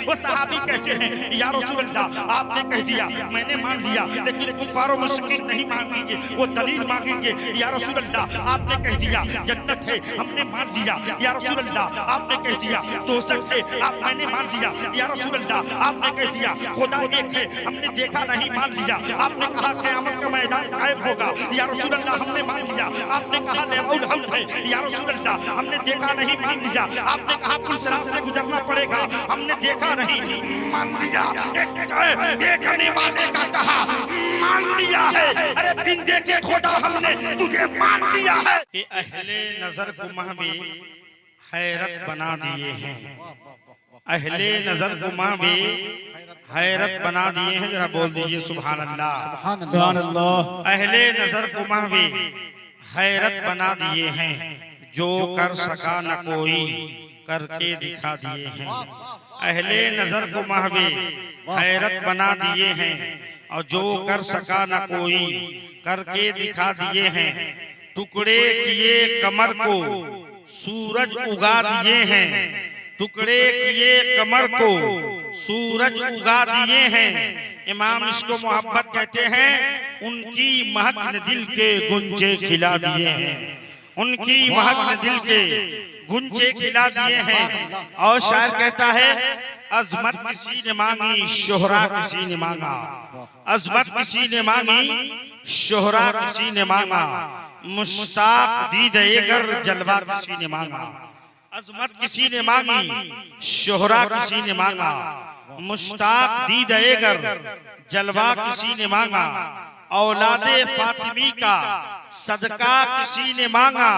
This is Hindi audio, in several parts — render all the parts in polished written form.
वो सहाबी कहते हैं या रसूल अल्लाह आपने कह दिया मैंने मान लिया, लेकिन कुफार और मुश्रिकीन नहीं मांगेंगे, वो दलील मांगेंगे। या रसूल अल्लाह आपने कह दिया जन्नत है, हमने मान लिया। या रसूल अल्लाह आपने कह दिया दोज़ख है, मैंने मान लिया। या रसूल अल्लाह आपने कह दिया खुदा एक है, हमने देखा नहीं, मान लिया। आपने कहा क़यामत का मैदान कायम होगा, या रसूल अल्लाह हमने मान लिया। आपने कहा लौल हम्द है, या रसूल अल्लाह हमने देखा नहीं, मान लिया। आपने कहा पुल सिरात से गुजरना पड़ेगा, हमने देखा नहीं, मान लिया। देखने वाले का कहा मान लिया है, अरे बिन देखे खुदा हमने तुझे मान लिया है। ये अहले नजर को महवी हैरत बना दिए हैं, अहले नजर को महवी हैरत बना दिए हैं। जरा बोल दीजिए सुभान अल्लाह, सुभान अल्लाह। अहले नजर को महवी हैरत बना दिए हैं, जो कर सका न कोई करके दिखा दिए हैं। अहले नजर को महवी हैरत बना दिए हैं, और जो कर सका न कोई करके दिखा दिए हैं। टुकड़े किए कमर को सूरज उगा दिए हैं, टुकड़े किए कमर को सूरज उगा दिए हैं। इमाम इसको मोहब्बत कहते हैं, उनकी महक ने दिल के गुंजे खिला दिए हैं, उनकी महक ने दिल के गुंजे खिला दिए हैं। और शायर कहता है अजमत किसी ने मांगी शोहरा किसी ने मांगा, अजमत किसी ने मांगी शोहरा किसी ने मांगा, मुश्ताक दीद-ए-गर जलवा किसी ने मांगा। अजमत किसी ने मांगी शोहरा किसी ने मांगा, मुश्ताक दीद-ए-गर जलवा किसी ने मांगा। औलादे फातिमी का सदका किसी ने मांगा।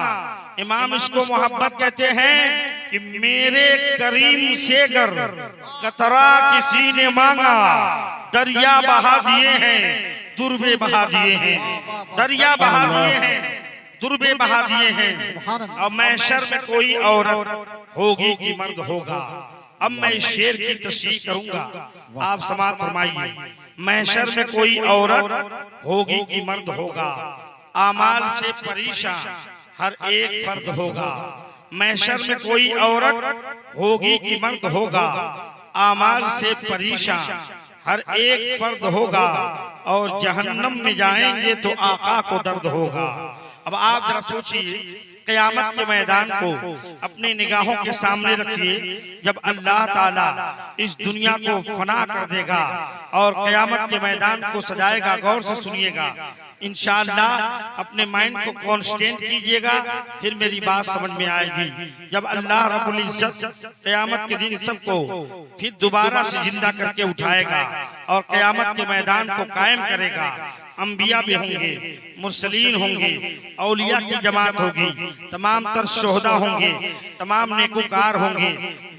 इमाम इसको मोहब्बत कहते हैं कि मेरे करीम से गर कतरा किसी ने मांगा, दरिया बहा दिए हैं दुर्बे बहा दिए हैं, दरिया बहा दिए हैं दुर्बे बहा दिए हैं। अब महशर में कोई औरत होगी कि मर्द होगा। अब मैं शेर की तशरीह करूंगा, आप समाअत फरमाइए। महशर में कोई औरत होगी कि मर्द होगा, आमाल से परेशान हर एक फर्द होगा। महशर में कोई औरत होगी कि मर्द होगा, आमाल से परेशान हर एक फर्द होगा। और जहन्नम में जाएंगे तो आका को दर्द होगा। अब आप जरा सोचिए, क़यामत के मैदान को अपनी निगाहों के सामने रखिए, जब अल्लाह ताला इस दुनिया को फना कर देगा और क़यामत के मैदान को सजाएगा। गौर से सुनिएगा, इंशाअल्लाह अपने माइंड को कॉन्स्टेंट कीजिएगा, फिर मेरी बात समझ में आएगी। जब अल्लाह रब्बुल इज्जत क़यामत के दिन सबको फिर दोबारा से जिंदा करके उठाएगा और क़यामत के मैदान को कायम करेगा, अंबिया भी होंगे, मुरसलीन होंगे, औलिया की जमात होगी, तमाम तर शोहदा होंगे, तमाम नेकूकार होंगे,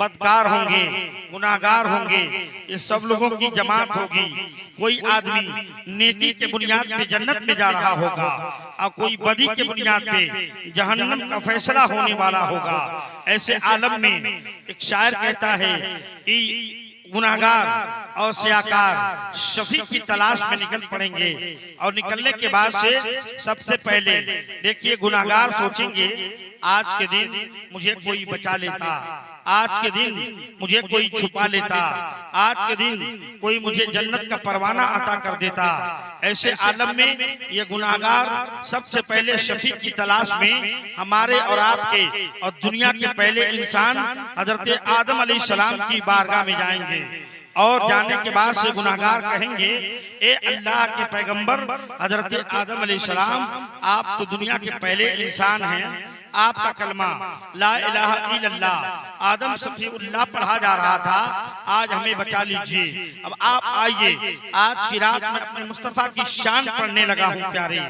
बदकार होंगे, गुनाहगार होंगे, ये सब लोगों की जमात होगी। कोई आदमी नेकी के बुनियाद पे जन्नत में जा रहा होगा और कोई बदी के बुनियाद पे जहन्नम का फैसला होने वाला होगा। ऐसे आलम में एक शायर कहता है कि गुनाहगार और सियाकार शफी की तलाश में निकल पड़ेंगे, और निकलने के बाद से सबसे पहले देखिए गुनाहगार सोचेंगे आज के दिन मुझे कोई बचा लेता, आज के दिन मुझे कोई छुपा लेता, आज के दिन कोई मुझे जन्नत का परवाना अता कर देता। ऐसे आलम में ये गुनाहगार सबसे पहले शफी की तलाश में हमारे और आपके और दुनिया के पहले इंसान हजरत आदम अलैहिस्सलाम की बारगाह में जाएंगे। और जाने के बाद से गुनाहगार कहेंगे, ए अल्लाह के पैगंबर हजरत आदम अलैहिस्सलाम, आप तो दुनिया के पहले इंसान हैं, आपका कलमा ला इलाहा इल्लल्लाह आदम सफीउल्लाह पढ़ा जा रहा था, आज हमें बचा लीजिए। अब आप आइए, आज की रात में अपने मुस्तफा की शान पढ़ने लगा हूँ प्यारे,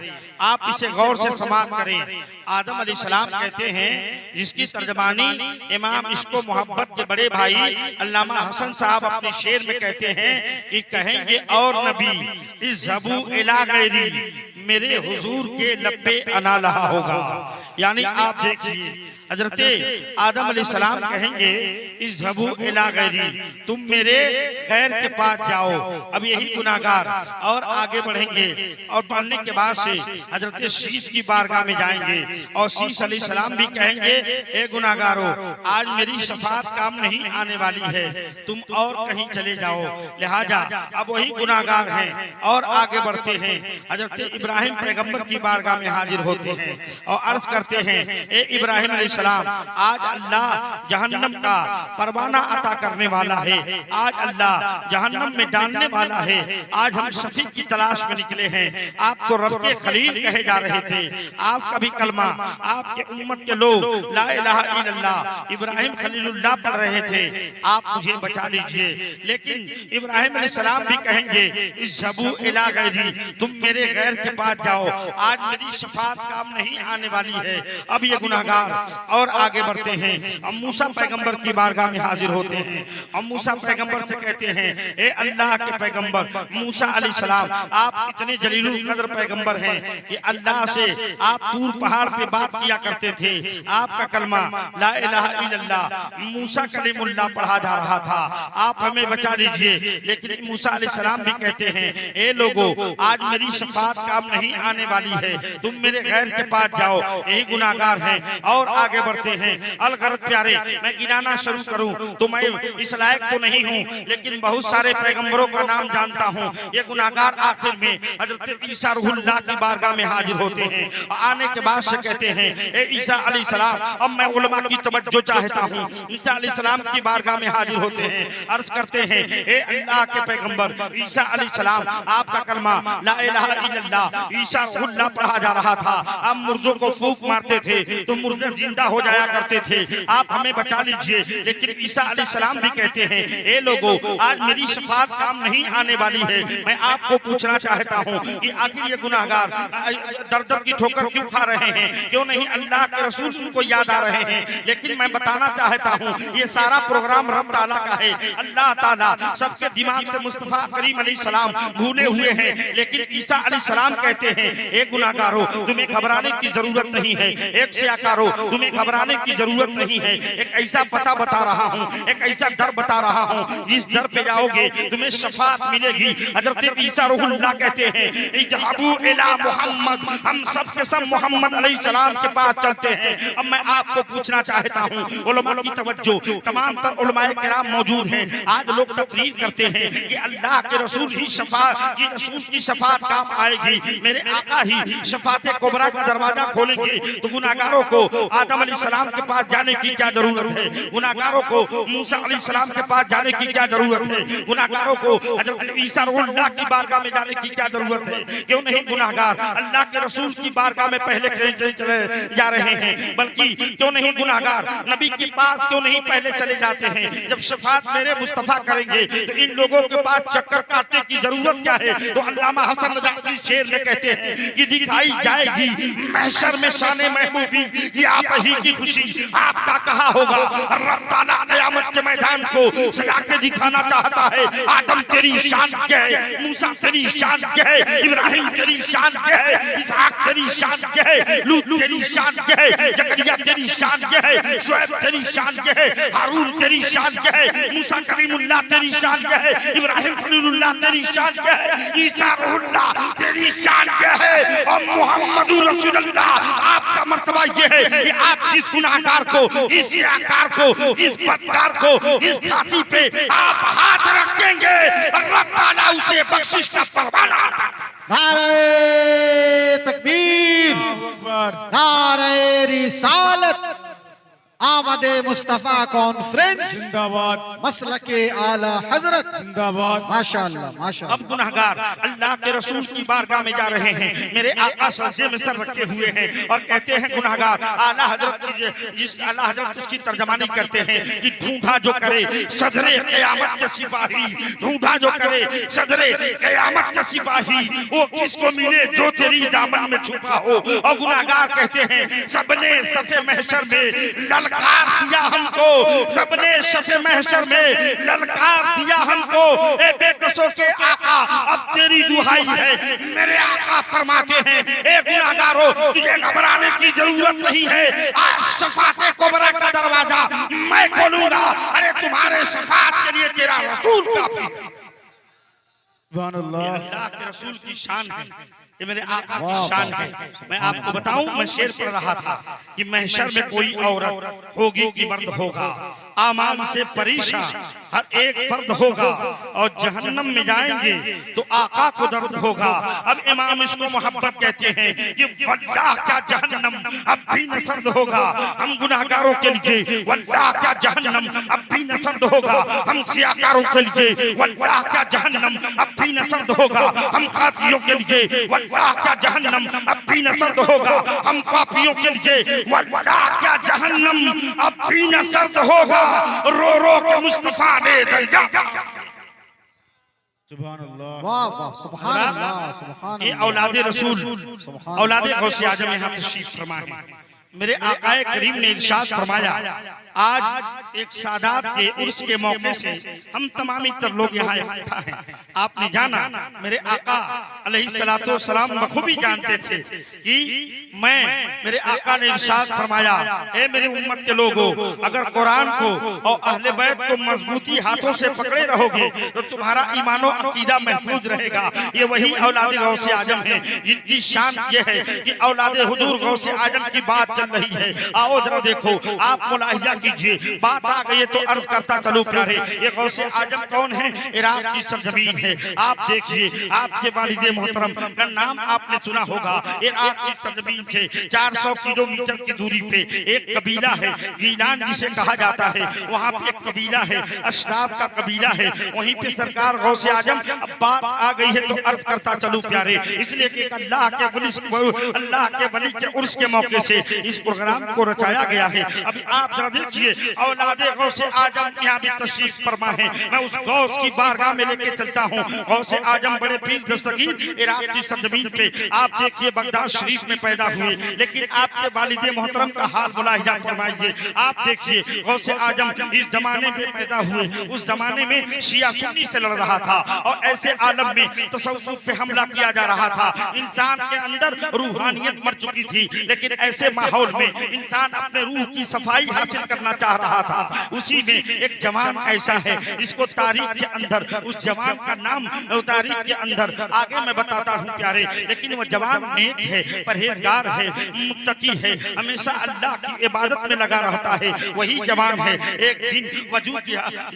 आप इसे गौर से समाअत करें। आदम अलैहिस्सलाम कहते हैं, जिसकी तर्जमानी इमाम इसको मोहब्बत के बड़े भाई अल्लामा हसन साहब अपने शेर में कहते हैं कि कहेंगे और नबी इज़्हबू इला गैरी, मेरे हुजूर के लब्बे अना लहा होगा। यानी आप देखिए हजरत आदम अलैहिस्सलाम कहेंगे इज़हबू इला गैरी, तुम मेरे गैर के पास जाओ। अब यही गुनाहगार और आगे बढ़ेंगे और बढ़ने के बाद से हजरत शीश की बारगाह में जाएंगे और शीश अलैहिस्सलाम भी कहेंगे ए गुनाहगारों, आज मेरी शफाअत काम नहीं आने वाली है, तुम और कहीं चले जाओ। लिहाजा अब वही गुनाहगार हैं और आगे बढ़ते हैं। हजरत इब्राहिम पैगंबर की बारगाह में हाजिर होते हैं और अर्ज करते हैं ए इब्राहिम अलैहिस्सलाम, आज अल्लाह जहन्नम का परवाना अता करने वाला है, आज अल्लाह जहन्नम में डालने वाला है, आज हम शफीक की तलाश में निकले हैं। आप तो रब के खलील कहे जा रहे थे, आपका भी कलमा आपके उम्मत के लोग ला इलाहा इल्लल्लाह इब्राहिम खलीलुल्लाह पढ़ रहे थे, आप मुझे बचा लीजिए। लेकिन इब्राहिम अलैहिस्सलाम भी कहेंगे इज़हबू इला गैरी, तुम मेरे गैर के पास जाओ, आज मेरी शफाअत काम नहीं आने वाली है। अब ये गुनाहगार और आगे बढ़ते हैं। अब मूसा पैगंबर की बारगाह में हाजिर होते हैं। अब मूसा पैगंबर से कहते हैं ए अल्लाह के पैगंबर मूसा अलैहिस्सलाम, आप इतने जलीलुल कद्र पैगंबर हैं कि अल्लाह से आप तूर पहाड़ पे बात किया करते थे, आपका कलमा ला इलाहा इल्लल्लाह मूसा कलीमुल्लाह पढ़ा जा रहा था, आप हमें बचा लीजिए। लेकिन मूसा अलैहिस्सलाम भी कहते हैं ए लोगों, आज मेरी शफाअत काम नहीं आने वाली है, तुम मेरे गैर के पास जाओ। यही गुनाहगार हैं और आगे बढ़ते हैं। अलगरज प्यारे, मैं गिनाना शुरू करूं तो मैं इस लायक तो नहीं हूं, लेकिन बहुत सारे पैगंबरों का नाम जानता हूं। ये गुनाहगार आखिर में हजरत ईसा रूहुल्लाह की बारगाह में हाजिर होते हैं। आने के बाद से कहते हैं ए ईसा अलैहिस्सलाम, अब मैं उलमा की तवज्जो चाहता हूं। ईसा अलैहिस्सलाम की बारगाह में हाजिर होते हैं, अर्ज करते हैं ए अल्लाह के पैगंबर ईसा अलैहिस्सलाम, आपका कलमा ला इलाहा इल्लल्लाह ईसा रूहुल्लाह पढ़ा जा रहा था। आप मुर्दों को फूंक मारते थे तो मुर्दे जिंदा हो जाया करते थे, आप हमें बचा लीजिए। लेकिन ईसा अलैहिस्सलाम भी कहते हैं ए लोगों, आज मेरी शफाअत काम नहीं आने वाली है। मैं आपको पूछना चाहता हूं कि आखिर ये गुनाहगार दर दर की ठोकर क्यों खा रहे हैं, क्यों नहीं अल्लाह के रसूल उनको याद आ रहे हैं। लेकिन मैं बताना चाहता हूं ये सारा प्रोग्राम रब ताला का है। अल्लाह ताला सबके दिमाग से मुस्तफा करीम अलैहिस्सलाम भूले हुए हैं। लेकिन ईसा अलैहिस्सलाम कहते हैं ए गुनाहगारों, तुम्हें घबराने की जरूरत नहीं है, एक सियाकारो तुम्हें घबराने की जरूरत नहीं है। एक ऐसा पता बता रहा हूँ, एक ऐसा दर बता रहा हूँ, जिस दर पे जाओगे तुम्हें शफाअत मिलेगी। हजरत ईसा रूहुल्लाह कहते हैं इज़हबू इला मुहम्मद, हम सब के सब मोहम्मद अलैहिस्सलाम के पास चलते हैं। अब मैं आपको पूछना चाहता हूँ, उलमा की तवज्जो, तमाम तर उलमाए किराम मौजूद हैं। आज लोग तकरीर करते हैं कि अल्लाह के रसूल ही शफाअत की रसूल की शफाअत काम आएगी, मेरे आका ही शफाअत कुबरा का दरवाजा खोलेंगे। तो गुनाहगारों को आदम अलैहिस्सलाम के पास जाने की क्या जरूरत है? गुनाहगारों को मूसा अलैहिस्सलाम के पास जाने की क्या जरूरत है? गुनाहगारों को हजरत ईसा रूहुल्लाह की बारगाह में जाने की क्या जरूरत है? क्यों नहीं गुनाहगार अल्लाह के रसूल की बारगाह में पहले चले जा रहे हैं? बल्कि क्यों नहीं गुनाहगार नबी के पास क्यों नहीं पहले चले जाते हैं? जब शफाअत मेरे मुस्तफा करेंगे तो इन लोगों के पास चक्कर काटने की जरूरत क्या है? तो अल्लामा हसन नजफी शेर में कहते हैं कि दिखाई जाएगी महशर में शान महबूबी कि आप ही की खुशी आपका कहा होगा। रब ताला क़यामत के मैदान को सजा के दिखाना चाहता है। आदम तेरी शान क्या है, मूसा तेरी शान क्या है, इब्राहिम तेरी शान क्या है, इसहाक तेरी शान क्या है, लूत तेरी शान क्या है, जकरिया तेरी शान क्या है, शुएब तेरी शान क्या है, हारून तेरी शान क्या है, मूसा कलीमुल्लाह तेरी शान क्या है, इब्राहिम खलीलुल्लाह तेरी शान क्या है, ईसा रूहुल्लाह तेरी शान क्या है, और मुहम्मदुर रसूलुल्लाह आपका मर्तबा ये है कि आप जिस गुनाहगार को, जिस याकार को, जिस बदकार को, जिस घाटी पे आप हाथ रखेंगे रब ताला उसे बख्शिश का परवाना आता है। नारे तकबीर, नारे रिसालत, आमदे मुस्तफा कॉन्फ्रेंस जिंदाबाद, मसलके आला हजरत जिंदाबाद। माशाअल्लाह माशाअल्लाह। अब गुनाहगार अल्लाह के रसूल की बारगाह में जा रहे हैं, मेरे आका सजदे में सर रखे हुए हैं और कहते हैं गुनाहगार आला हजरत जिस आला हजरत उसकी तर्जमानी करते हैं कि ढूंढा जो करे सदरे क़यामत के सिपाही, ढूंढा जो करे सदरे क़यामत के सिपाही, वो किसको मिले जो तेरी दामन में छुपा हो। और गुनाहगार कहते हैं सबने सफ़े महशर में ललकार दिया हमको, सबने सफ़े महशर में ललकार दिया हमको, ए बेकसों के आका अब तेरी दुहाई है। मेरे आका फरमाते हैं, ए गुनाहगारो, तुझे घबराने की जरूरत नहीं है। आज शफाअत कुबरा का दरवाजा मैं खोलूंगा। अरे तुम्हारे शफाअत के लिए तेरा रसूल काफी है। अल्लाह के रसूल की शान है, ये मेरे आका की शान है। मैं आपको बताऊं, मैं शेर पढ़ रहा था कि महशर में कोई औरत होगी कि मर्द होगा, आमाल से परेशान हर एक फर्द होगा, और जहन्नम में जाएंगे तो आका को दर्द होगा। अब इमाम इसको मोहब्बत कहते हैं कि वल्लाह क्या जहन्नम अब भी न सर्द होगा हम गुनाहगारों के लिए, वल्लाह क्या जहन्नम अब भी न सर्द होगा हम सियाकारों के लिए, वल्लाह क्या जहन्नम अब भी न सर्द होगा हम खातियों के लिए, वल्लाह क्या जहन्नम अब भी न सर्द होगा हम पापियों के लिए, वल्लाह क्या जहन्नम अब भी न सर्द होगा रो रो के मुस्तफा ने दर्जा। सुभान अल्लाह, वाह वाह, सुभान अल्लाह, सुभान ये अल्लाह। औलादे रसूल, औलादे गौसे आजम यहाँ तशरीफ फरमा है। मेरे आकाए करीम ने इरशाद फरमाया, आज एक सादात के उर्स के मौके से हम तमामी तर लोग यहाँ इकट्ठा हैं। आपने जाना, मेरे आका अलैहिस्सलातो सलाम बखूबी जानते थे कि मेरे आका ने इरशाद फरमाया, ए मेरी उम्मत के लोगों, अगर कुरान को और अहले बैत को मजबूती हाथों से पकड़े रहोगे तो तुम्हारा ईमान और अकीदा महफूज रहेगा। ये वही औलाद गौसे आजम है जिनकी शान ये है कि औलाद हुजूर गौसे आजम की बात चल रही है। आओ जरा देखो, आप मुलाहिजा कीजिए, बात आ गई तो अर्ज करता चलो प्यारे, ये गौसे आजम कौन है? इराक की सरजमीन है। आप देखिए, आपके वालिदे मोहतरम का नाम आपने सुना होगा। इराक की सरजमीन से 400 किलोमीटर की दूरी पे एक कबीला है, गीलान जिसे कहा जाता है। वहाँ पे एक कबीला है, अशराफ का कबीला है। वहीं पे सरकार गौसे आजम, अब बात आ गई है तो अर्ज करता चलूं प्यारे, इसलिए कि अल्लाह के वली के उर्स के मौके से इस प्रोग्राम को रचाया गया है। अभी आप जरा देखिए, औलादे गौसे आजम यहाँ भी तशरीफ फरमा है। मैं उस गौस की बारगाह में लेके चलता हूँ। गौसे आजम बड़े पीर दस्तगीर इराक की सरजमीन पे आप देखिए बगदाद शरीफ में पैदा हुए, लेकिन आपके वालिदे मोहतरम का हाल मुलाहिजा फरमाइए। आप देखिए, गौसे आजम इस जमाने में पैदा हुए, उस जमाने में शिया सुन्नी से लड़ रहा था और ऐसे आलम में तसव्वुफ पे हमला किया जा रहा था। इंसान के अंदर रूहानियत मर चुकी थी, लेकिन ऐसे माहौल में इंसान अपने रूह की सफाई हासिल करना चाह रहा था। उसी में एक जवान ऐसा है, इसको तारीख के अंदर उस जवान का नाम तारीख के अंदर आगे मैं बताता हूँ प्यारे, लेकिन वो जवान नेक है, परहेजगार है, मुत्तकी है, हमेशा अल्लाह की इबादत में लगा रहता है। वही जवान है, एक दिन वजूद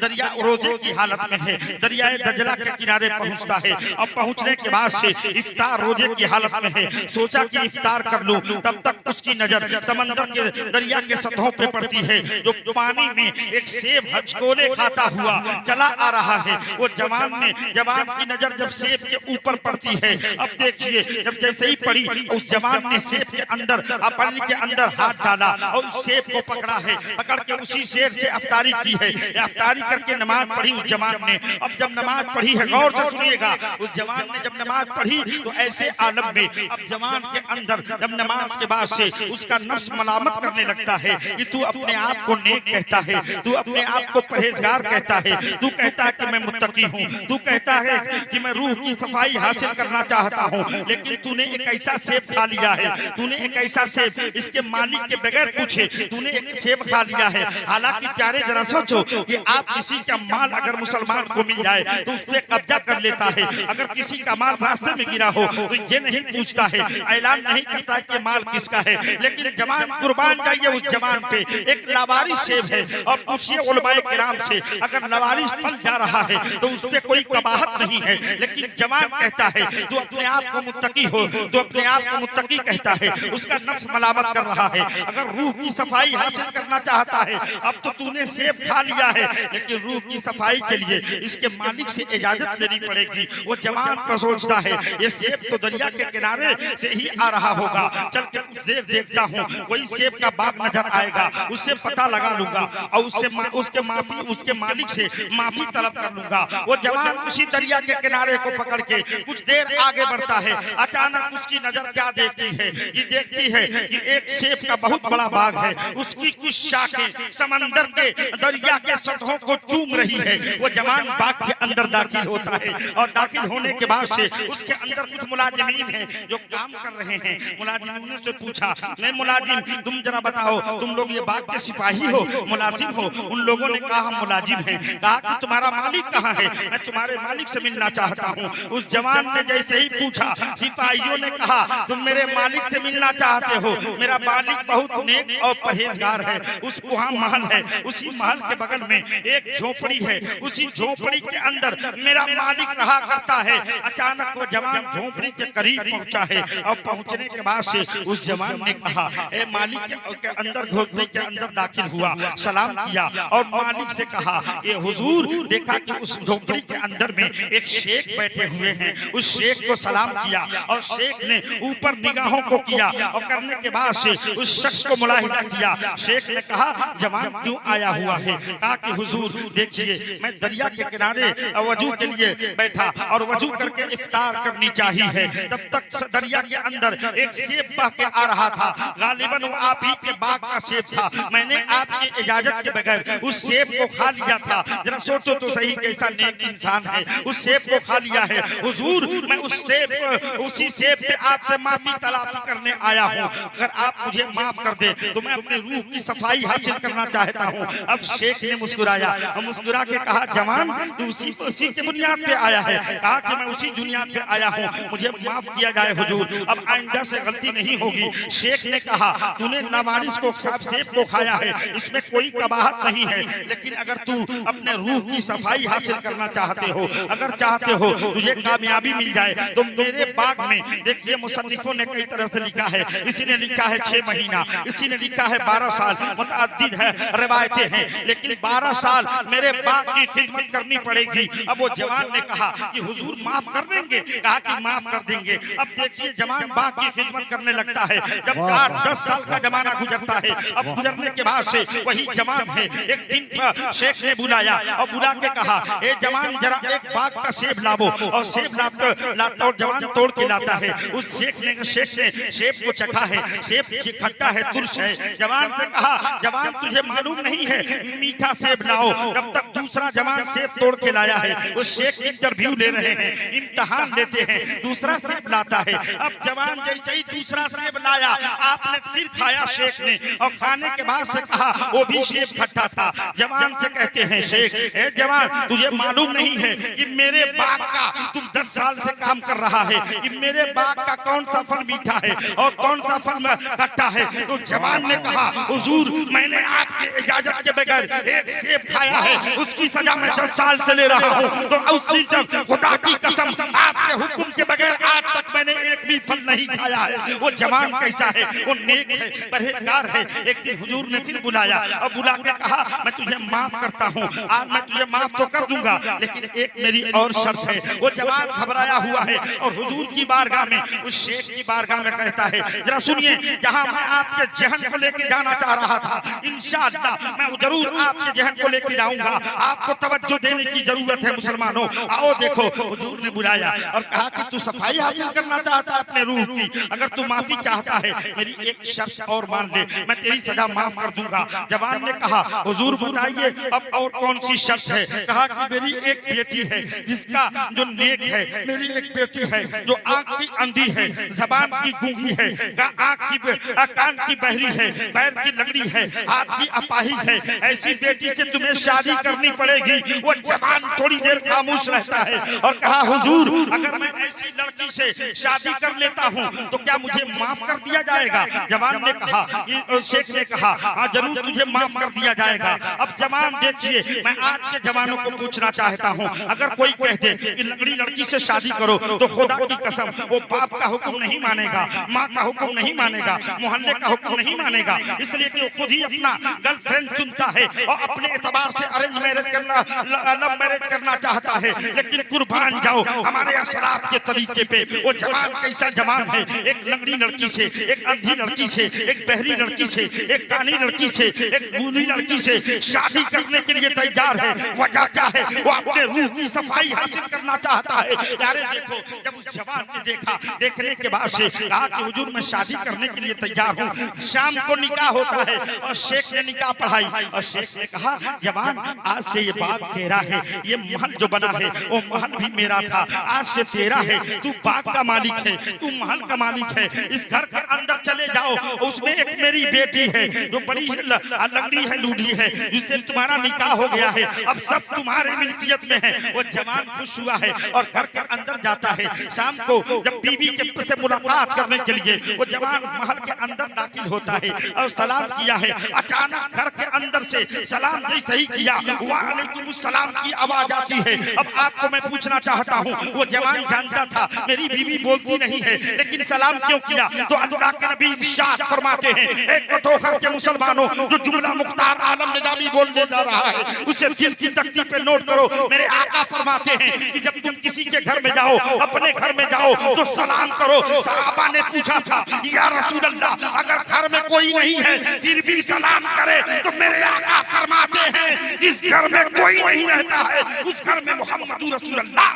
दरिया रोजे की हालत में है, दरियाए दजला के किनारे पहुंचता है। अब पहुंचने के बाद से इफ्तार रोजे की हालत में है, सोचा कि इफ्तार कर लूं, तब तक उसकी नजर समंदर के दरिया के सतहों पे पड़ती है, जो पानी में एक सेब हचकोले खाता हुआ चला आ रहा है। वो जवान की नजर जब सेब के ऊपर पड़ती है, अब देखिए, जब जैसे ही पड़ी उस जवान ने सेब के अंदर पानी के अंदर हाथ डाला और उस सेब को पकड़ा है, पकड़ के उसी सेब से अफ्तारी की है। अफ्तारी करके नमाज पढ़ी उस जवान ने। अब जब नमाज पढ़ी है, गौर से सुनिएगा, उस जवान ने जब नमाज पढ़ी तो ऐसे आलम में अब जवान के अंदर जब नमाज के बाद से उसका नफ्स मलामत करने लगता है कि तू अपने आप को नेक कहता है, तू अपने आप को परहेजगार कहता है, तू कहता है कि मैं मुत्तकी हूँ, तू कहता है कि मैं रूह की सफाई हासिल करना चाहता हूँ, लेकिन तूने एक ऐसा सेब खा लिया है, तूने एक ऐसा सेब इसके मालिक के बगैर पूछे तूने एक सेब खा लिया है। हालांकि प्यारे जरा सोचो कि आप किसी का माल अगर मुसलमान को मिल जाए तो उस पर कब्जा कर लेता है। अगर किसी का माल रास्ते में गिरा हो तो ये नहीं पूछता है, ऐलान नहीं करता कि माल किसका है, लेकिन जवान कुर्बान जाइए उस जवान पे। एक लावारिस सेब है और पूछिए उलमाए किराम से, अगर लावारिस फल जा रहा है तो उस पे कोई कबाहत नहीं है, लेकिन जवान कहता है तू अपने आप को मुत्तकी हो, तू अपने आप को मुत्तकी कहता है, उसका नफ्स मलामत कर रहा है। अगर रूह की सफाई हासिल करना चाहता है, अब तो तूने सेब खा लिया है, लेकिन रूह की सफाई के लिए इसके मालिक से इजाजत लेनी पड़ेगी। वो जवान पर सोचता है ये सेब तो दरिया के किनारे से ही आ रहा होगा, चल के कुछ देर देखता हूँ, वही सेब का बाग नजर आएगा, उससे पता लगा लूंगा और उसके मालिक से माफी तलब कर लूंगा। वो जवान उसी दरिया के किनारे को पकड़ के कुछ देर आगे बढ़ता है। अचानक उसकी नजर क्या देखती है, ये देखती है कि एक सेब का बहुत बड़ा बाग है, उसकी कुछ शाखें समंदर के दरिया के सतहों को चूम रही है। वो जवान बाग के अंदर दाखिल होता है और दाखिल होने के बाद से उसके अंदर कुछ मुलाजिमीन हैं जो काम कर रहे हैं। मुलाजिमीन से पूछा, मैं मुलाजिम, तुम जरा बताओ, तुम लोग ये बाग के सिपाही हो, मुलाजिम हो? उन लोगों ने कहा हम मुलाजिम हैं। कहा कि तुम्हारा मालिक कहाँ है? मैं तुम्हारे मालिक से मिलना चाहता हूँ। उस जवान ने जैसे ही पूछा, सिपाहियों ने कहा तुम मेरे मालिक से मिलना चाहते हो? मेरा मालिक बहुत नेक और परहेजगार है। उस वहाँ महल है, उसी महल के बगल में एक झोपड़ी है, उसी झोपड़ी के अंदर मेरा मालिक रहा करता है। अचानक वो जवान झोपड़ी के करीब पहुंचा है और पहुंचने के बाद से उस जवान ने कहा, ए मालिक के अंदर, झोपड़ी के अंदर दाखिल हुआ, सलाम किया और मालिक से कहा, ये हुजूर, देखा कि उस झोपड़ी के अंदर में एक शेख बैठे हुए हैं। उस शेख को सलाम किया और शेख ने ऊपर निगाहों को किया और करने के बाद से उस शख्स को मुलाहिजा किया। शेख ने कहा, जवान क्यों आया हुआ है? कहा कि हुजूर देखिए, मैं दरिया के किनारे वजू के लिए बैठा और वजू करके इफ्तार करनी चाहिए है। तब तक दरिया के अंदर एक सेब बह के आ रहा था। गालिबन वो आप ही के बाग का सेब था। मैंने आपकी इजाजत के बगैर उस सेब को खा लिया था। जरा सोचो तो सही, कैसा नेक इंसान है, उस सेब को खा लिया है। हुजूर, मैं उसी सेब पे आपसे माफी तलाफी करने आया हूँ। अगर आप मुझे माफ कर दे तो मैं अपने रूह की सफाई हासिल करना चाहता हूँ। अब शेख ने मुस्कुराया और मुस्कुरा के कहा, जवान तू उसी के बुनियाद पे आया है? कहा कि मैं उसी बुनियाद पे आया हूँ, मुझे माफ किया जाए हुजूर, अब आइंदा से गलती नहीं होगी। शेख ने कहा, तूने लावारिस को सेब को खाया है, इसमें कोई कबाहत नहीं है, लेकिन अगर तू अपने रूह की सफाई हासिल करना चाहते हो, अगर चाहते हो तुझे कामयाबी मिल जाए तो मेरे बाग में, देखिए मुसन्निफों ने कई तरह से लिखा है, इसी ने लिखा है 6 महीना, इसी ने लिखा है 12 साल, मुतअद्दिद है रिवायतें हैं, लेकिन 12 साल मेरे बाग की खिदमत करनी पड़ेगी। अब वो जवान ने कहा कि हुजूर माफ कर देंगे? कहा कि माफ कर देंगे। अब देखिए जवान बाग की खिदमत करने लगता है। जब 8-10 साल का जमाना गुजरता है, अब गुजरने के बाद से वही जवान है। एक दिन शेख ने बुलाया और बुला के कहा, ए जवान, जरा एक बाग का सेब लावो। और सेब लाता और जवान तोड़ के लाता है। उस शेख ने सेब को चखा है, सेब खट्टा है, तुरस है। जवान से कहा, जवान तुझे मालूम नहीं है, मीठा सेब लाओ। जब तक दूसरा जवान सेब तोड़ के लाया है, वो शेख इंटरव्यू ले रहे हैं, इम्तिहान लेते हैं, दूसरा सेब लाता है। अब जवान जैसे ही दूसरा सेब लाया, आपने फिर खाया शेख ने, और खाने के बाद से कहा वो भी सेब खट्टा था। जवान से कहते हैं शेख, ए जवान, तुझे मालूम नहीं है कि मेरे बाग का तुम 10 साल से काम कर रहा है, कि मेरे बाग का कौन सा फल मीठा है और कौन सा फल खट्टा है? तो जवान ने कहा, हुजूर, मैंने आपकी इजाजत के बगैर एक सेब खाया है, उसकी सजा मैं 10 साल से ले रहा हूँ। तो उसी खुदा की कसम, आपके हुक्म के बगैर आज तक मैंने एक भी फल नहीं खाया है। वो जवान कैसा है? वो नेक है, परहेजगार है। एक दिन हुजूर ने फिर बुलाया और बुला के कहा, मैं तुझे माफ करता हूँ, आज मैं तुझे माफ तो कर दूंगा, लेकिन एक मेरी और शर्त है। वो जवान घबराया हुआ है और हुजूर की बारगाह में, उस शेख की बारगाह में कहता है, जरा सुनिए, जहाँ मैं आपके जहन को लेके जाना चाह रहा था, इंशाअल्लाह मैं जरूर आपके जहन को लेके जाऊंगा। आपको तवज्जो देने की जरूरत है मुसलमानों, आओ देखो। हुजूर ने बुलाया और कहा कि तू सफाई हासिल करना चाहता है अपने रूह की, अगर तू माफी चाहता है, मेरी एक शर्त और मान ले, मैं तेरी सजा माफ कर दूंगा। जवान ने कहा, हुजूर बताइए अब और कौन सी शर्त है? कहा कि मेरी एक बेटी है जिसका जो नेक है, मेरी एक बेटी है जो आंख की अंधी है, जबान की गूंगी है, कान की बहरी है, पैर की लंगड़ी है, हाथ की अपाहिज है, ऐसी बेटी से तुम्हें शादी करनी पड़ेगी। वो जवान थोड़ी देर खामोश रहता है और कहा, हुजूर, अगर मैं ऐसी लड़की से शादी कर लेता हूँ तो क्या मुझे माफ कर दिया जाएगा? जवान ने कहा, शेख ने कहा, हाँ जरूर तुझे माफ कर दिया जाएगा। अब जवान देखिए, मैं आज के जवानों को पूछना चाहता हूँ, अगर कोई कह दे कि लंगड़ी लड़की से शादी करो तो खुदा की कसम वो बाप का हुक्म नहीं मानेगा, माँ का हुक्म नहीं मानेगा, मोहल्ले का हुक्म नहीं मानेगा, इसलिए कि वो खुद ही अपना गर्लफ्रेंड चुनता है और अपने एतबार से अरेंज मैरिज करना, लव मैरिज करना चाहता है। लेकिन कुर्बान जाओ हमारे अशराफ के तरीके पे। वो जवान कैसा जवान है, एक लंगड़ी लड़की से, एक अंधी लड़की से, एक बहरी लड़की से, एक कानी लड़की लड़की से, एक बूढ़ी लड़की से शादी करने के लिए तैयार है। वजह क्या है? वो अपने रूह की सफाई हासिल करना चाहता है। यारे देखो, जब उस जवान ने देखा, देखने के बाद से कहा कि हुजूर मैं शादी करने के लिए तैयार हूँ। शाम को निकाह होता है और शेख ने निकाह पढ़ाई और शेख ने कहा जवान आज से ये बाग तेरा है, ये महल जो बना है वो महल भी मेरा था, आज से तेरा है। तू बाग का मालिक है, तू महल का मालिक है। इस घर के अंदर चले जाओ, उसमें एक मेरी बेटी है जो बड़ी लंगड़ी है, लूढ़ी है, जिससे तुम्हारा निकाह हो गया है, अब सब तुम्हारे मिल्कियत में है। वो जवान खुश हुआ है और घर के अंदर जाता है। शाम को जब बीवी के से मुलाकात करने के लिए वो जवान महल के अंदर दाखिल होता है और सलाम किया है। अचानक घर के अंदर से सलाम जैसे ही किया, वालेकुम सलाम की आवाज आती है। अब आपको मैं पूछना चाहता हूँ, वो जवान जानता था मेरी बीवी बोलती नहीं है, लेकिन सलाम क्यों किया? तो अल्लाह के नबी इरशाद फरमाते हैं, एक कटोखर के मुसलमानों जो जुमला मुख्तार आलम निजामी बोलने जा रहा है उसे दिल की तख्ती पे नोट करो। मेरे आका फरमाते हैं कि जब तुम किसी के घर में जाओ, अपने घर में जाओ तो सलाम करो। सहाबा ने पूछा था या रसूल अल्लाह, अगर घर में कोई नहीं है फिर भी सलाम करे? तो मेरे आका फरमाते हैं जिस घर में कोई नहीं रहता है उस घर में मोहम्मद रसूल अल्लाह।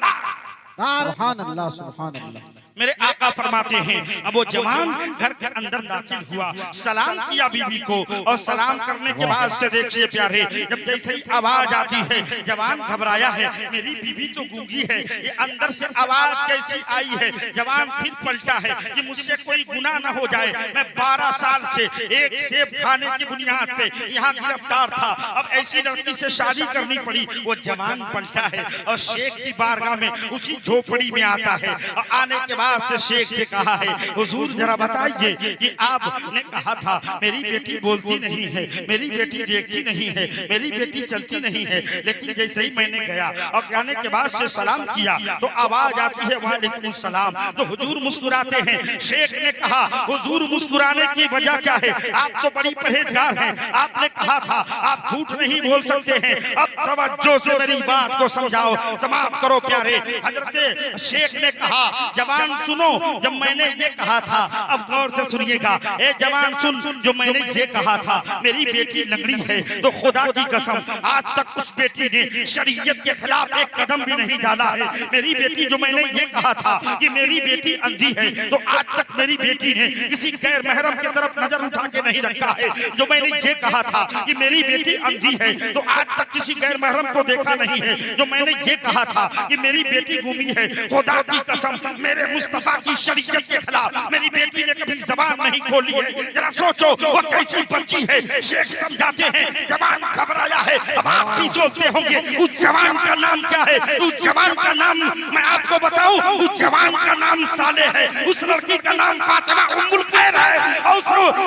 सुभान अल्लाह, सुभान अल्लाह। मेरे आका फरमाते हैं अब वो जवान घर के अंदर दाखिल हुआ, सलाम किया बीवी को और सलाम करने के बाद से देखिए प्यारे, जब जैसे ही आवाज आती है जवान घबराया है, मेरी बीवी तो गूंगी है, ये अंदर से आवाज कैसी आई है? जवान फिर पलटा है कि मुझसे कोई गुनाह न हो जाए, मैं 12 साल से एक सेब खाने की बुनियाद पे यहाँ गिरफ्तार था, अब ऐसी लड़की से शादी करनी पड़ी। वो जवान पलटा है और शेख की बारगाह में उसी झोपड़ी में आता है और आने के बाद से शेख से कहा है हुजूर जरा बताइए कि आपने कहा था मेरी बेटी बोलती नहीं है, मेरी बेटी देखती नहीं है, मेरी बेटी चलती नहीं है, लेकिन जैसे ही मैंने गया और जाने के बाद से सलाम किया तो आवाज आती है वालेकुम सलाम। तो हुजूर मुस्कुराते हैं। शेख ने कहा हुजूर मुस्कुराने की वजह क्या है? आप तो बड़ी परहेजगार हैं, आपने कहा था आप झूठ नहीं बोल सकते हैं, अब तवज्जो से मेरी बात को समझाओ, समाप्त करो प्यारे। हजरत शेख ने कहा जवान सुनो, जब मैंने ये कहा था, अब गौर से सुनिएगा, ए जवान सुन, जो मैंने ये कहा था मेरी बेटी लंगड़ी है तो खुदा की कसम आज तक उस बेटी ने शरीयत के खिलाफ एक कदम भी नहीं डाला है। मेरी बेटी जो मैंने ये कहा था कि मेरी बेटी अंधी है तो आज तक मेरी बेटी ने किसी गैर महरम की तरफ नजर उठा के नहीं रखा है। जो मैंने ये कहा था कि मेरी बेटी अंधी है तो आज तक किसी गैर महरम को देखा नहीं है। जो मैंने ये कहा था कि मेरी बेटी गुमी है, खुदा की कसम मेरे मुस्तफा की शरीयत के खिलाफ मेरी बेटी ने कभी जबान नहीं खोली है। जरा सोचो वो कैसी बच्ची है। शेख समझाते हैं जवान घबराया है। अब आप भी सोचते होंगे उस जवान का नाम क्या है? उस जवान का नाम मैं आपको बताऊं, उस जवान का नाम साले है, उस लड़की का नाम फातिमा उम्मुल खैर है और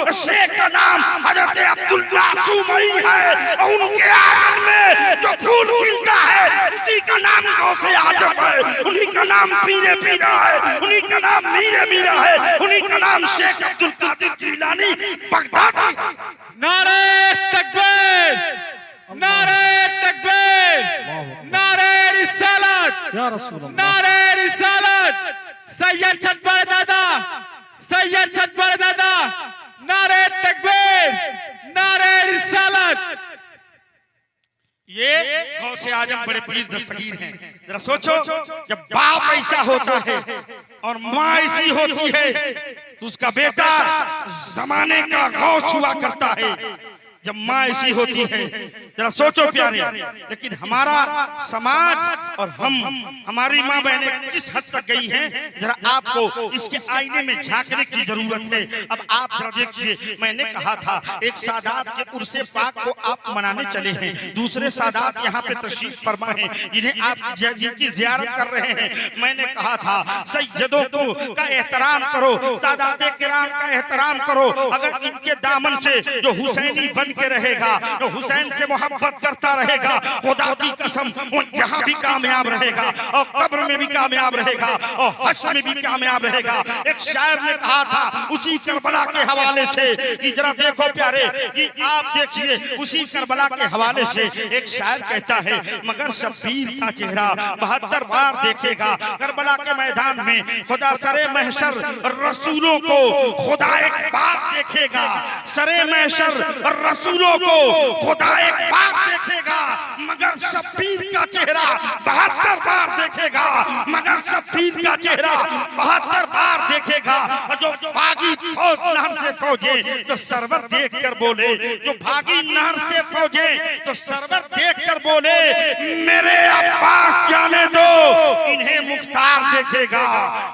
उस शेख का नाम हजरत अब्दुल्ला सुमई है और उनके आंगन में जो फूल खिलता है उसी का नाम गौसे आजम है, उन्हीं का नाम पीरे पीरा है, उन्हीं का नाम मीरे मीरा है, उन्हीं का नाम शेख अब्दुल कादिर जिलानी बगदादी। नारे तकबीर, नारे तकबीर, नारे रिसालत, या रसूल अल्लाह, नारे रिसालत, सैयद छतवर दादा, सैयद छतवर दादा, नारे तकबीर, नारे रिसालत। ये गौसे आजम बड़े पीर दस्तगीर हैं। जरा सोचो जब बाप ऐसा होता है और माँ ऐसी होती है तो उसका बेटा जमाने का गौस हुआ करता है। जब माँ ऐसी होती है जरा सोचो प्यारे, लेकिन हमारा समाज और हमारी माँ बहनें किस हद तक गई हैं, जरा आपको इसके आईने में झांकने की जरूरत है। अब आप जरा देखिए, मैंने कहा था एक सादात के उर्से पाक को आप मनाने चले हैं, दूसरे सादात यहाँ पे तशरीफ फरमा हैं जिन्हें आप जिनकी जियारत कर रहे हैं। मैंने कहा था सैयदों को का एहतराम करो, सादात किराम का एहतराम करो। अगर इनके दामन से जो हुसैनी बन के रहेगा, जो हुसैन से मोहब्बत करता रहेगा, खुदा की कसम वो यहाँ भी कामयाब रहेगा और कब्र में भी कामयाब रहेगा और हश्र में भी कामयाब रहेगा। एक शायर ने कहा था उसी करबला के हवाले से कि जरा देखो प्यारे कि आप देखिए उसी करबला के हवाले से एक शायर कहता है मगर शब्बीर का चेहरा 72 बार देखेगा। करबला के मैदान में खुदा सरे महशर रसूलों को खुदा एक बार देखेगा, सरे महशर रसूलों को खुदाए पाक देखेगा मगर शब्बीर का चेहरा 72 बार देखेगा, मगर शब्बीर का चेहरा 72 बार देखेगा। और जो भागी फौज नहर से फौजे तो सरवर देख कर बोले, जो भागी नहर से फौजे तो सरवर देख कर बोले, मेरे अब्बास जाने दो इन्हें मुख्तार देखेगा,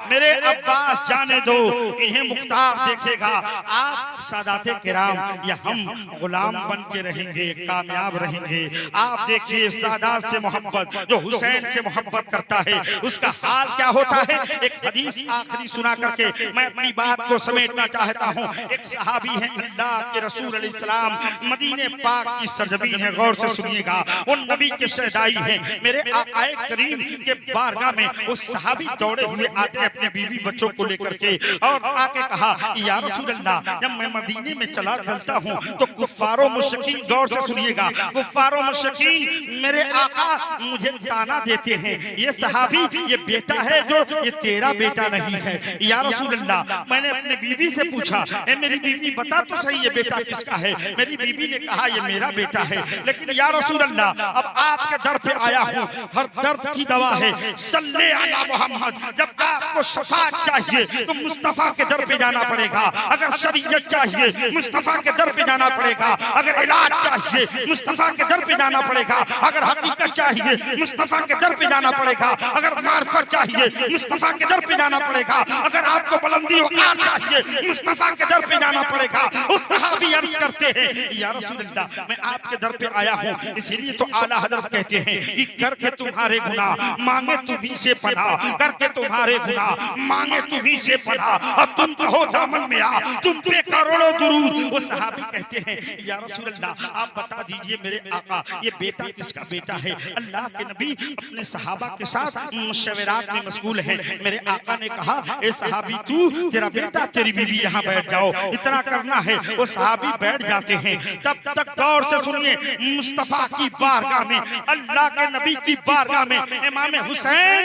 मेरे अब्बास जाने दो इन्हें मुख्तार देखेगा। आप सादाते किराम या हम गुलाम बन के रहेंगे, कामयाब रहेंगे। आप देखिए सादात से मोहब्बत, जो हुसैन से मोहब्बत करता है उसका हाल क्या होता है। एक हदीस आखिरी सुना करके मैं अपनी बात को समेटना चाहता हूँ। एक सहाबी है अल्लाह के रसूल अलैहिस्सलाम, मदीने पाक की सरजमीन है, गौर से सुनिएगा। वो नबी के शहदाई हैं, मेरे आकाए करीम के बारगाह में वो सहाबी दौड़े हुए आते हैं अपने बीवी बच्चों को लेकर के, और आके कहा या रसूल अल्लाह, जब मैं मदीने में चला चलता हूँ तो कुफ्फारो मुशरिकीन, गौर से सुनिएगा, कुफ्फारो मुशरिकीन मेरे आका मुझे ताना देते हैं, ये सहाबी ये बेटा है जो ये तेरा बेटा नहीं है। या रसूल अल्लाह, मैंने अपने बीवी से पूछा, ए मेरी बीवी बता तो सही ये बेटा किसका है। मेरी बीवी ने कहा ये मेरा बेटा है। लेकिन या रसूल अल्लाह, अब आपके दर पे आया हूँ, हर दर्द की दवा है, सल्ले अला मोहम्मद। जब आपको शफाअत चाहिए तो मुस्तफा के दर पे जाना पड़ेगा, अगर शरीयत चाहिए मुस्तफा के दर पे जाना पड़ेगा, अगर इलाज चाहिए मुस्तफा के दर पे जाना पड़ेगा, अगर हकीकत चाहिए मुस्तफा के दर पे जाना पड़ेगा, अगर मार्फत चाहिए मुस्तफा के दर पे जाना पड़ेगा, अगर आपको बुलंदी वकार चाहिए मुस्तफा के दर पे जाना पड़ेगा। उस सहाबी अर्ज करते हैं या रसूल अल्लाह, मैं आपके दर पे आया हूँ, इसीलिए तो आला हजरत कहते हैं कि करके तुम्हारे गुनाह मांगे तुम्ही से पनाह, करके तुम्हारे गुनाह मांगे तुम्ही से पनाह, और तुम कहो दामन में आ, तुम पे करोड़ों दुरूद। वो सहाबी कहते हैं या रसूल अल्लाह, आप बता दीजिए मेरे आका ये बेटा किसका बेटा है। अल्लाह के नबी अपने सहाबा के साथ मशवरात में मशगूल हैं। मेरे आका ने कहा ए सहाबी तू, तेरा बेटा तेरी बीवी यहाँ बैठ जाओ, इतना करना है। वो सहाबी बैठ जाते हैं। तब तक गौर से सुनिए, मुस्तफा की बारगाह में, अल्लाह के नबी की बारगाह में इमाम हुसैन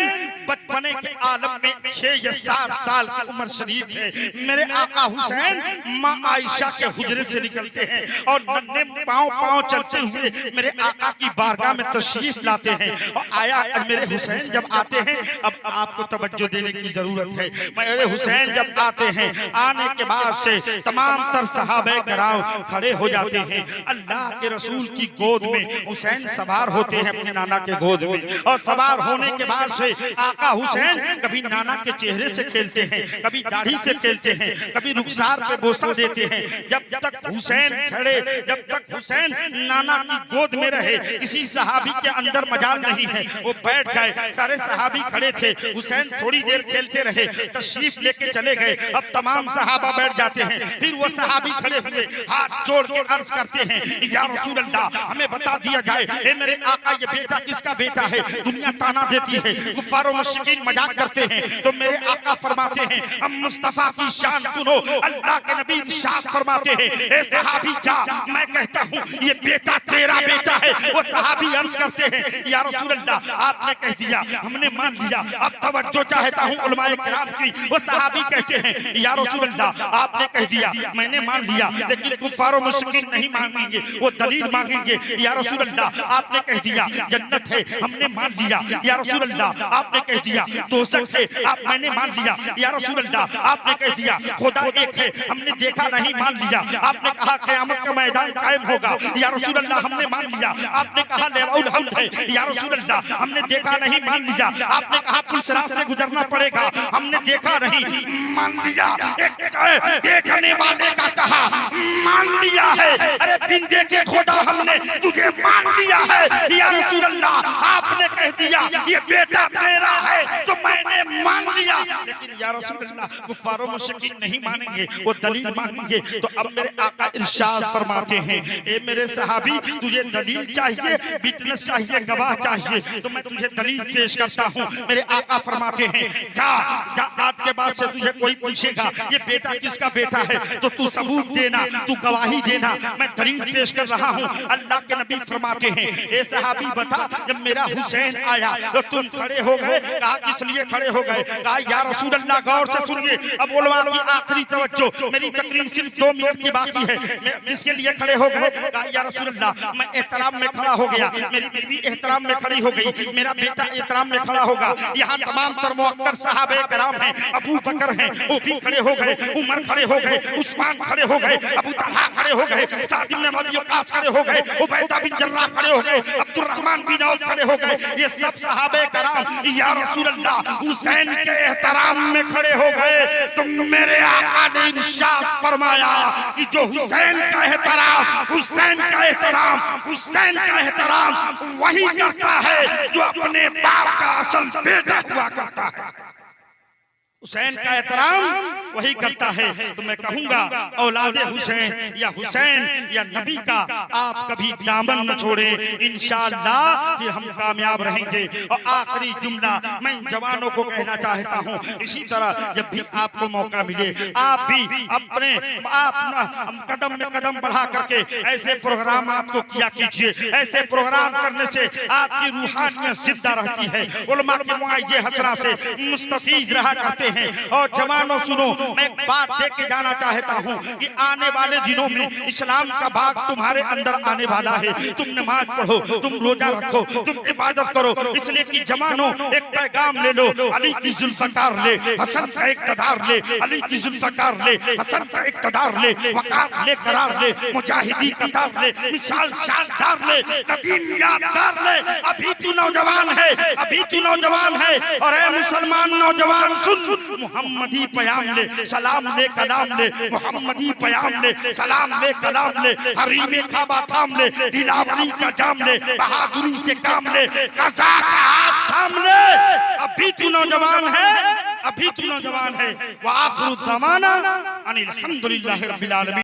बचपने के आलम में 6 या 7 साल की उम्र शरीफ है। मेरे आका हुसैन माँ आयशा के हुजरे से निकलते हैं और नन्हे पाँव चलते हुए मेरे आका की बारगाह में तशरीफ लाते हैं। और आया मेरे हुसैन जब आते हैं, अब आपको तवज्जो देने की जरूरत है। मेरे हुसैन जब आते हैं, आने के बाद से तमाम तर सहाबे कराम खड़े हो जाते हैं। अल्लाह के रसूल की गोद में हुसैन सवार होते हैं, अपने नाना के गोद में, और सवार होने के बाद से आका हुसैन कभी नाना के चेहरे से खेलते हैं, कभी दाढ़ी से खेलते हैं, कभी रुखसार पे बोसा देते हैं। जब तक हुसैन खड़े, जब तक हुसैन नाना की गोद में रहे, किसी सहाबी के अंदर मजाल नहीं है वो बैठ जाए। सारे सहाबी खड़े थे, हुसैन थोड़ी देर खेलते रहे, तशरीफ लेके चले गए। अब तमाम सहाबा बैठ जाते हैं, फिर वो सहाबी खड़े हुए हाथ जोड़ के अर्ज करते हैं या रसूल अल्लाह, हमें बता दिया जाए ए मेरे आका ये बेटा किसका बेटा है। दुनिया ताना देती है, कुफ्फार और मुशरिकीन मजाक करते हैं, तो मेरे आका फरमाते हैं हम मुस्तफा की शान सुनो। अल्लाह के नबी इरशाद फरमाते हैं ए सहाबी जा, मैं कहता हूँ ये बेटा तेरा बेटा है। वो सहाबी अर्ज करते हैं या रसूल अल्लाह, आपने कह दिया हमने मान लिया, अब तवज्जो चाहता हूँ उलमाए किराम की। वो सहाबी कहते हैं या रसूल अल्लाह, आपने कह दिया मैंने मान लिया, लेकिन कुफ्फार और मुशरिकीन नहीं मांगेंगे, वो दलील मांगेंगे। या रसूल अल्लाह, आपने कह दिया जन्नत है, हमने मान लिया। या रसूल अल्लाह, आपने कह दिया दोज़ख है, मैंने मान लिया। या रसूल अल्लाह, आपने कह दिया खुदा एक है, हमने देखा नहीं, मान लिया। आपने कहा क़यामत का मैदान कायम होगा, या रसूल अल्लाह हमने मान लिया। आपने कहा लेवाउल हम्द है, या रसूल अल्लाह हमने देखा नहीं, मान लिया। आपने कहा पुलसरात से गुजरना पड़ेगा, हमने देखा नहीं, मान लिया। एक देखने वाले का कहा मान लिया है, अरे बिन देखे खुदा हमने तुझे मान लिया है। या रसूल अल्लाह, आपने कह दिया ये बेटा मेरा है तो मैंने मान लिया। लेकिन या रसूल अल्लाह, कुफ्फार और मुशरिकीन नहीं मानेंगे, वो दलील मांगेंगे। तो अब मेरे आका इरशाद फरमाते हैं ए मेरे सहाबी, तुझे दलील चाहिए, विटनेस चाहिए, गवाह चाहिए, तो मैं तुझे दलील पेश करता हूँ। मेरे आका फरमाते हैं जा जा, आज के बाद से तुझे कोई पूछेगा ये बेटा किसका बेटा है तो तू सबूत देना, तू गवाही देना, मैं दलील पेश कर रहा हूँ। अल्लाह के नबी फरमाते हैं ए सहाबी बता, जब मेरा हुसैन आया तो तुम खड़े हो गए, कहा किस इसलिए खड़े हो गए। कहा या रसूल अल्लाह गौर से सुनिए, अब उलमा की आखिरी तवज्जो, मेरी तकरीर सिर्फ 2 मिनट की बाकी है। मैं किसके लिए खड़े हो गए? कहा या रसूल अल्लाह मैं एहतराम में खड़ा हो गया, मेरी बीवी एहतराम में खड़ी हो गई, मेरा बेटा एहतराम में खड़ा होगा, यहाँ तमाम तर मुअक्कर सहाबे कराम हैं, अबू बकर हैं वो भी खड़े हो गए, उमर खड़े हो गए, उस्मान खड़े हो गए, अबू तलहा खड़े हो गए, साद इब्न अबी वक्कास खड़े हो गए, उबैदा बिन जर्राह खड़े हो गए, अब्दुर्रहमान बिन औफ खड़े हो गए। ये सब सहाबे कराम या रसूल अल्लाह हुसैन के एहतराम में खड़े हो गए। तो मेरे आका ने इरशाद फरमाया कि जो हुसैन का एहतराम, हुसैन का एहतराम, हुसैन का एहतराम वही करता है जो अपने बाप का असल बेटा हुआ करता है। हुसैन का एहतराम वही करता है। तो मैं कहूंगा औलादे हुसैन या हुसैन या नबी का आप कभी दामन न छोड़े, इंशाअल्लाह फिर हम कामयाब रहेंगे। और आखिरी जुमला मैं जवानों को कहना चाहता हूँ, इसी तरह जब भी आपको मौका मिले आप भी अपने आप कदम में कदम बढ़ा करके ऐसे प्रोग्राम आपको किया कीजिए। ऐसे प्रोग्राम करने से आपकी रूहानियत जिंदा रहती है, उलमा के मुआय्ये हसना से मुस्तफीज रहा करते हैं। और जवानों सुनो, मैं एक बात दे के जाना चाहता हूँ कि आने वाले दिनों में इस्लाम का भाग तुम्हारे अंदर आने वाला है। तुम नमाज पढ़ो, तुम रोजा रखो, तुम इबादत करो, इसलिए कि जवानों एक पैगाम ले लो, अली की जुल्फकार ले, हसन का इक़्तिदार ले, अली की जुल्फकार ले, हसन का इक़्तिदार ले, वक़ार ले, करार ले, मुजाहिदी कतार ले, मिसाल शानदार ले, कदीम यादगार ले। अभी तू नौजवान है, अभी तू नौजवान है। और ऐ मुसलमान नौजवान सुन, मुहम्मदी पयाम ले, सलाम ले, कलाम ले, मुहम्मदी पयाम ले, सलाम ले, कलाम ले, हरीमे खाबा थाम ले, दिलावरी का जाम ले, बहादुरी से काम ले, कज़ा का हाथ थाम ले। अभी तू नौजवान है, अभी तू नौजवान है। व आखिरु दवाना अनिल हम्दुलिल्लाहि रब्बिल आलमीन।